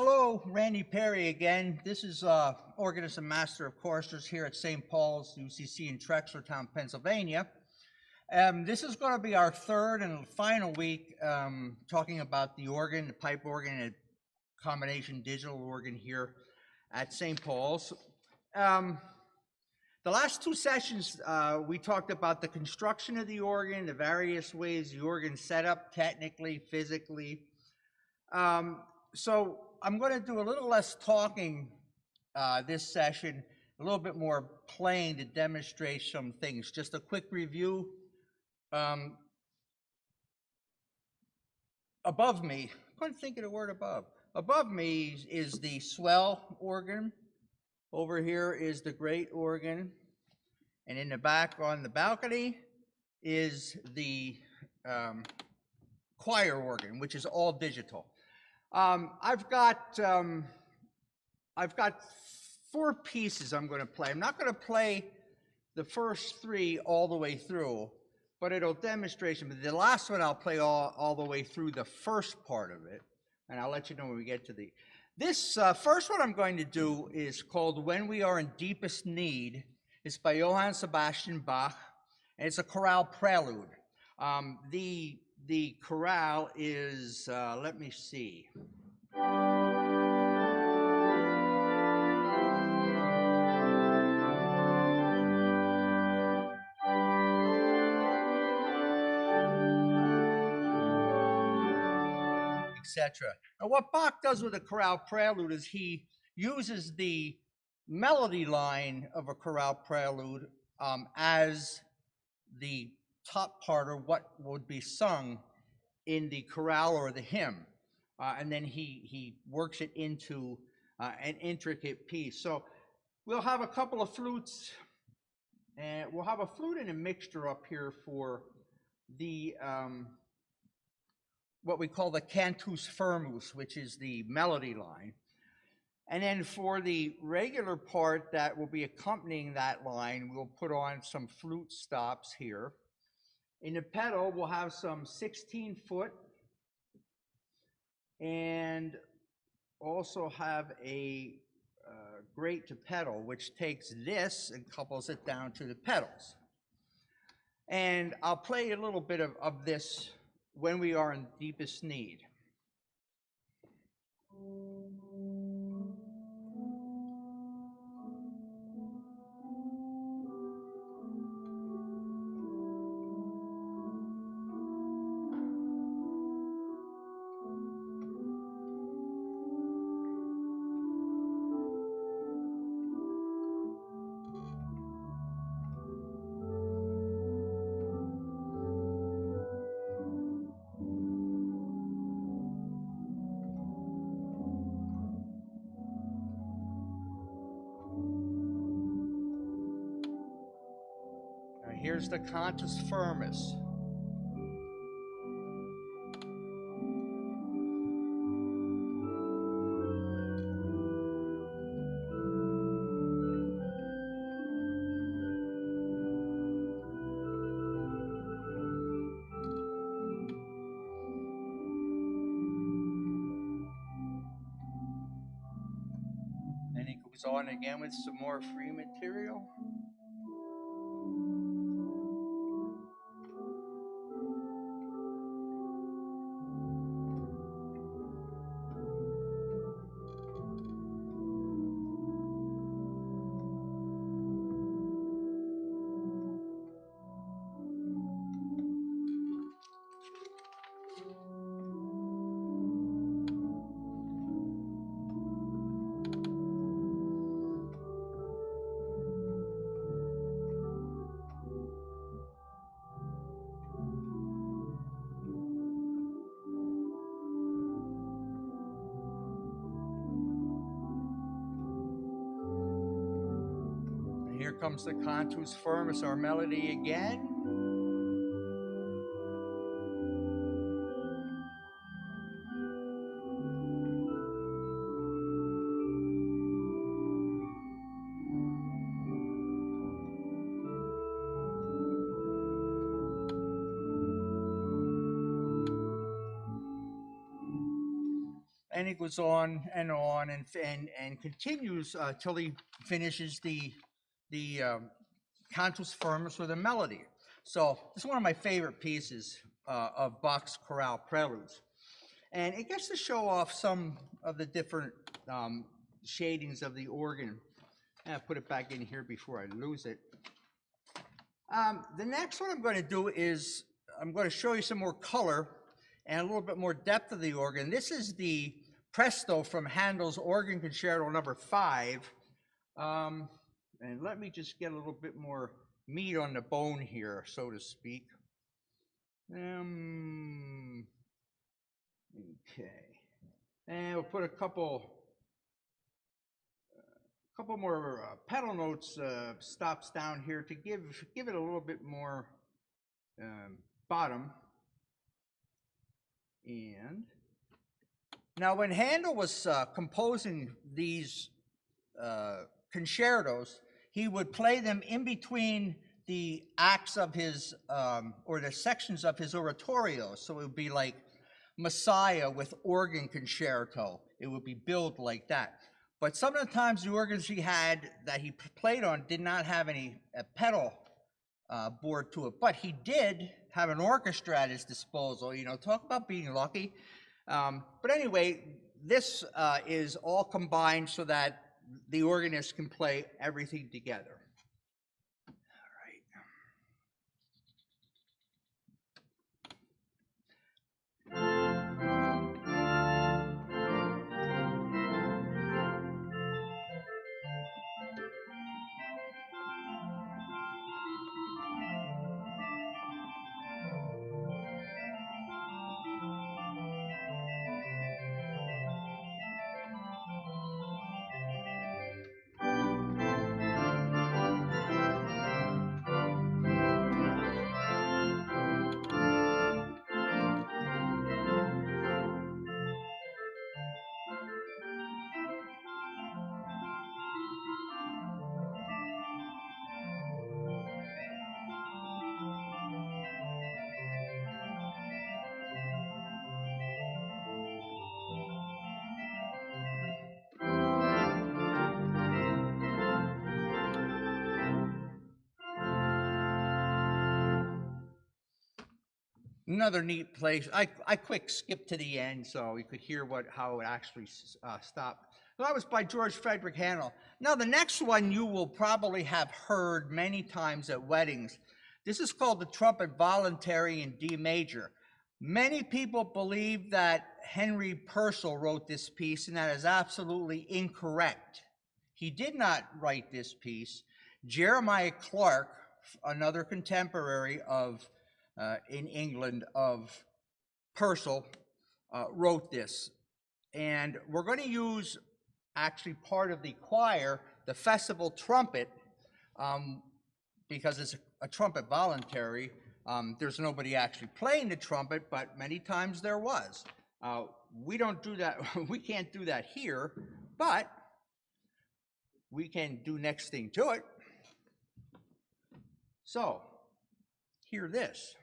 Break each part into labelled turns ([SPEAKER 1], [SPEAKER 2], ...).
[SPEAKER 1] Hello, Randy Perry again. This is organist and master of choristers here at St. Paul's UCC in Trexlertown, Pennsylvania. This is going to be our third and final week talking about the organ, the pipe organ, and combination digital organ here at St. Paul's. The last two sessions, we talked about the construction of the organ, the various ways the organ set up technically, physically. So I'm going to do a little less talking this session, a little bit more playing to demonstrate some things. Just a quick review. Above me, I couldn't think of the word above. Above me is the swell organ. Over here is the great organ. And in the back on the balcony is the choir organ, which is all digital. I've got four pieces I'm going to play. I'm not going to play the first three all the way through, but it'll demonstrate them. The last one I'll play all the way through the first part of it, and I'll let you know when we get to the. This first one I'm going to do is called "When We Are in Deepest Need." It's by Johann Sebastian Bach, and it's a chorale prelude. The chorale is, let me see. Etc. Now, what Bach does with a chorale prelude is he uses the melody line of a chorale prelude as the top part of what would be sung in the chorale or the hymn, and then he works it into an intricate piece. So we'll have a couple of flutes, and we'll have a flute and a mixture up here for the what we call the cantus firmus, which is the melody line. And then for the regular part that will be accompanying that line, we'll put on some flute stops here. In the pedal, we'll have some 16-foot and also have a grate to pedal, which takes this and couples it down to the pedals. And I'll play a little bit of this "When We Are in Deepest Need." Here's the cantus firmus. And he goes on again with some more free material. Here comes the cantus firmus, our melody again. and it goes on and continues till he finishes the cantus firmus or the melody. So this is one of my favorite pieces of Bach's chorale preludes, and it gets to show off some of the different shadings of the organ. And I'll put it back in here before I lose it. The next one I'm going to do is I'm going to show you some more color and a little bit more depth of the organ. This is the Presto from Handel's Organ Concerto number 5. And let me just get a little bit more meat on the bone here, so to speak. Okay. And we'll put a couple more pedal notes, stops down here to give it a little bit more bottom. And now when Handel was composing these concertos, he would play them in between the acts of his, or the sections of his oratorio. So it would be like Messiah with organ concerto. It would be billed like that. But some of the times the organs he had that he played on did not have any pedal board to it, but he did have an orchestra at his disposal. You know, talk about being lucky. But anyway, this is all combined so that the organist can play everything together. Another neat place. I quick skipped to the end so you could hear how it actually stopped. That was by George Frederick Handel. Now the next one you will probably have heard many times at weddings. This is called the Trumpet Voluntary in D major. Many people believe that Henry Purcell wrote this piece, and that is absolutely incorrect. He did not write this piece. Jeremiah Clark, another contemporary of in England of Purcell, wrote this. And we're going to use actually part of the choir, the festival trumpet, because it's a trumpet voluntary. There's nobody actually playing the trumpet, but many times there was. We don't do that. We can't do that here, but we can do next thing to it. So, hear this.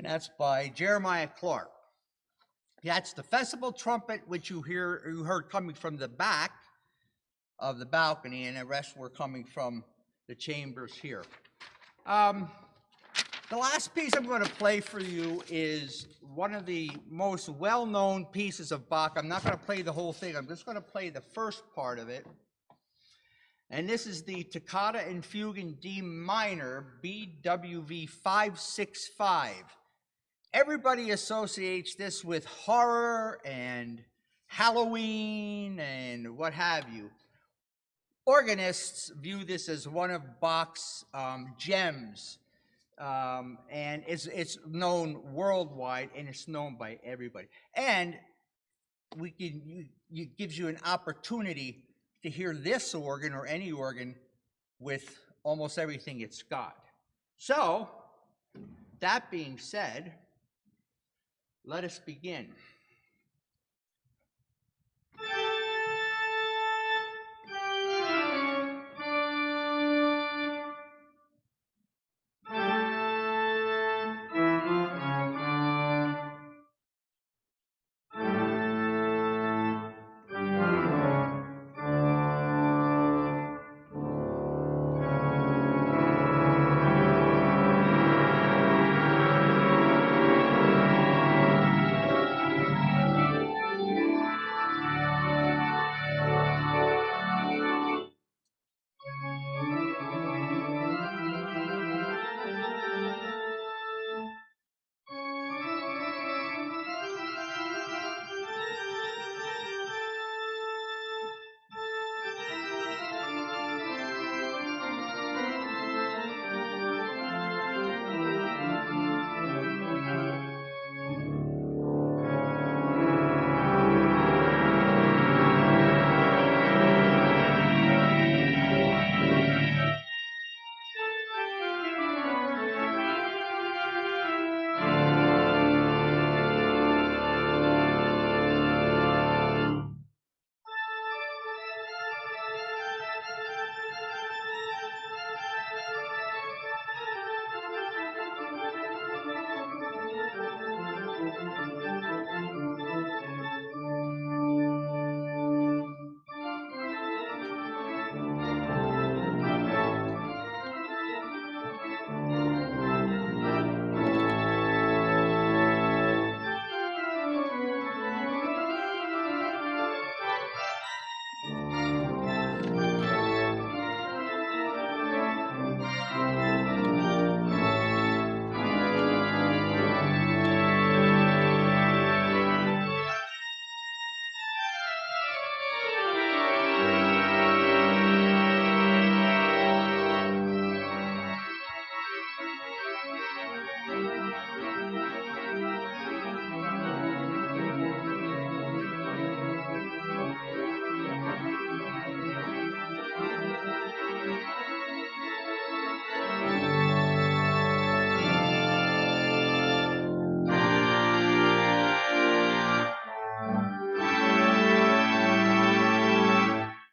[SPEAKER 1] And that's by Jeremiah Clark. That's the festival trumpet, which you heard coming from the back of the balcony, and the rest were coming from the chambers here. The last piece I'm going to play for you is one of the most well-known pieces of Bach. I'm not going to play the whole thing. I'm just going to play the first part of it. And this is the Toccata and Fugue in D minor, BWV 565. Everybody associates this with horror and Halloween and what have you. Organists view this as one of Bach's gems, and it's known worldwide, and it's known by everybody. And it gives you an opportunity to hear this organ or any organ with almost everything it's got. So, that being said, let us begin.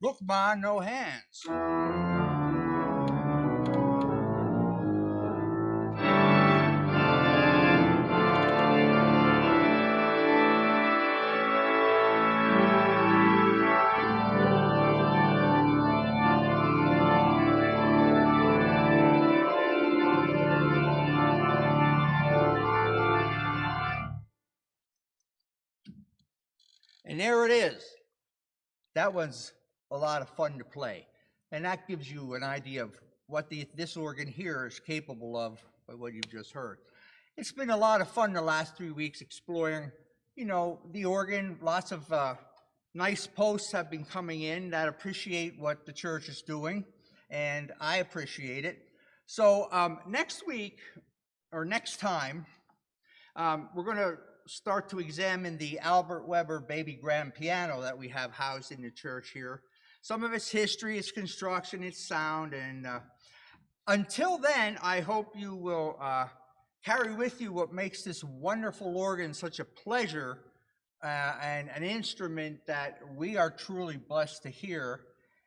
[SPEAKER 1] Ruchma, no hands. And there it is. That one's a lot of fun to play. And that gives you an idea of what this organ here is capable of by what you've just heard. It's been a lot of fun the last 3 weeks exploring, the organ. Lots of nice posts have been coming in that appreciate what the church is doing, and I appreciate it. So next week, or next time, we're going to start to examine the Albert Weber baby grand piano that we have housed in the church here. Some of its history, its construction, its sound, and until then, I hope you will carry with you what makes this wonderful organ such a pleasure and an instrument that we are truly blessed to hear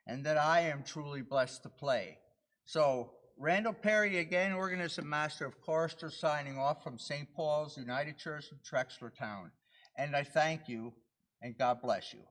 [SPEAKER 1] and that I am truly blessed to play. So, Randall Perry, again, organist and master of choristers, signing off from St. Paul's United Church of Trexlertown. and I thank you, and God bless you.